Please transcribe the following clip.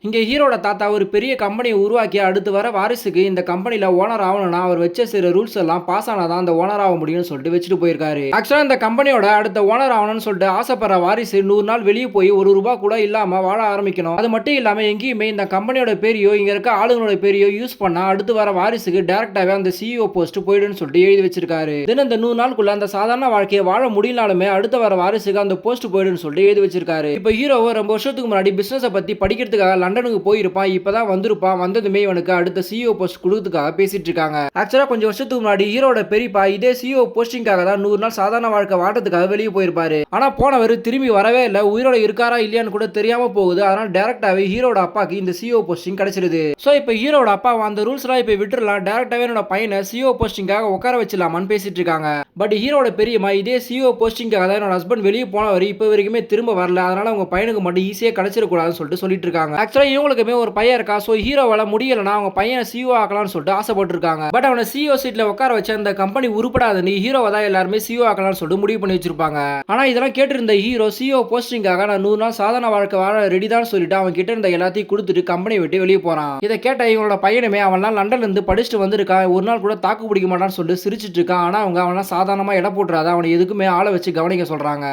இங்க ஹீரோட தாத்தா ஒரு பெரிய கம்பெனியை உருவாக்கி அடுத்து வர வாரிசுக்கு இந்த கம்பெனில ஓனர் ஆகணும்னா அவர் வச்ச சில ரூல்ஸ் எல்லாம் பாஸ் ஆனாதான் அந்த ஓனர் ஆக முடியும்னு சொல்லிட்டு வச்சுட்டு போயிருக்காரு. ஆக்சுவலா இந்த கம்பெனியோட அடுத்த ஓனர் ஆகணும்னு சொல்லிட்டு ஆசைப்படுற வாரிசு 100 நாள் வெளியே போய் ₹1 கூட இல்லாம வாழ ஆரம்பிக்கணும். அது மட்டும் இல்லாம எங்கேயுமே இந்த கம்பெனியோட பேரையோ இங்க இருக்க ஆளுங்களோட பேரையோ யூஸ் பண்ணா அடுத்து வர வாரிசுக்கு டைரக்டாவே அந்த சிஇஓ போஸ்ட் போயிடுன்னு சொல்லிட்டு எழுதி வச்சிருக்காரு. தென் இந்த 100 நாளுக்குள்ள அந்த சாதாரண வாழ்க்கையை வாழ முடியலாலுமே அடுத்த வர வாரிசுக்கு அந்த போஸ்ட் போயிடுன்னு சொல்லிட்டு எழுதி வச்சிருக்காரு. இப்ப ஹீரோவை ரொம்ப வருஷத்துக்கு முன்னாடி பிசினஸ் பத்தி படிக்கிறதுக்காக லண்டனுக்கு போயிருப்பான். இப்பதான் வந்திருப்பான். வந்ததுமே இவனுக்கு அடுத்த சிஇஓ போஸ்ட் கொடுக்கிறதுக்காக பேசிட்டு இருக்காங்க. ஆக்சுவலா கொஞ்சம் வருஷத்துக்கு முன்னாடி ஹீரோட பெரியப்பா இதே சிஇஓ போஸ்டிங்காக தான் 100 நாள் சாதாரண வாழ்க்கை வாழ்றதுக்காக வெளியே போயிருப்பாரு. ஆனா போனவர் திரும்பி வரவே இல்லை. உயிரோட இருக்காரா இல்லையான்னு கூட தெரியாம போகுது. அதனால டைரக்டாவே ஹீரோட அப்பாக்கு இந்த சிஇஓ போஸ்டிங் கிடைச்சிருது. சோ இப்ப ஹீரோட அப்பா அந்த ரூல்ஸ் எல்லாம் இப்ப விட்டுறலாம், டைரக்டாவே என்னோட பையனை சிஇஓ போஸ்டிங்காக உட்கார வச்சிடலாமான்னு பேசிட்டு இருக்காங்க. பட் ஹீரோட பெரியம்மா இதே சிஇஓ போஸ்டிங்காக தான் என்னோட ஹஸ்பண்ட் வெளியே போனவர் இப்ப வரைக்குமே திரும்ப வரல. அதனால அவங்க பையனுக்கு மட்டும் ஈஸியா கிடைச்சிடக்கூடாதுன்னு சொல்லிட்டு இருக்காங்க. ஆக்சுவலா இவங்களுக்குமே ஒரு பையன் இருக்கா. சோ ஹீரோவால முடியலன்னா அவங்க பையனை சிஇஓ ஆக்கலாம்னு சொல்லிட்டு ஆசைப்பட்டு இருக்காங்க. பட் அவனை சிஇஓ சீட்ல உட்கார வச்சு அந்த கம்பெனி உருப்படாதுன்னு ஹீரோவை தான் எல்லாருமே சிஇஓ ஆக்கலாம்னு சொல்லிட்டு முடிவு பண்ணி வச்சிருப்பாங்க. ஆனா இதெல்லாம் கேட்டு இருந்த ஹீரோ சிஇஓ போஸ்டிங்காக நான் 100 நாள் சாதாரண வாழ்க்கை வாழ ரெடி தான் சொல்லிட்டு அவன் கிட்ட இருந்த எல்லாத்தையும் கொடுத்துட்டு கம்பெனி விட்டு வெளியே போறான். இதை கேட்ட இவங்களோட பையனுமே அவன்லாம் லண்டன்ல இருந்து படிச்சுட்டு வந்திருக்கான், ஒரு நாள் கூட தாக்கு பிடிக்க மாட்டான்னு சொல்லிட்டு சிரிச்சிட்டு இருக்கான். ஆனா அவனா சாதாரணமா எடை போட்டுறாத, அவனை எதுக்குமே ஆளை வச்சு கவனிக்க சொல்றாங்க.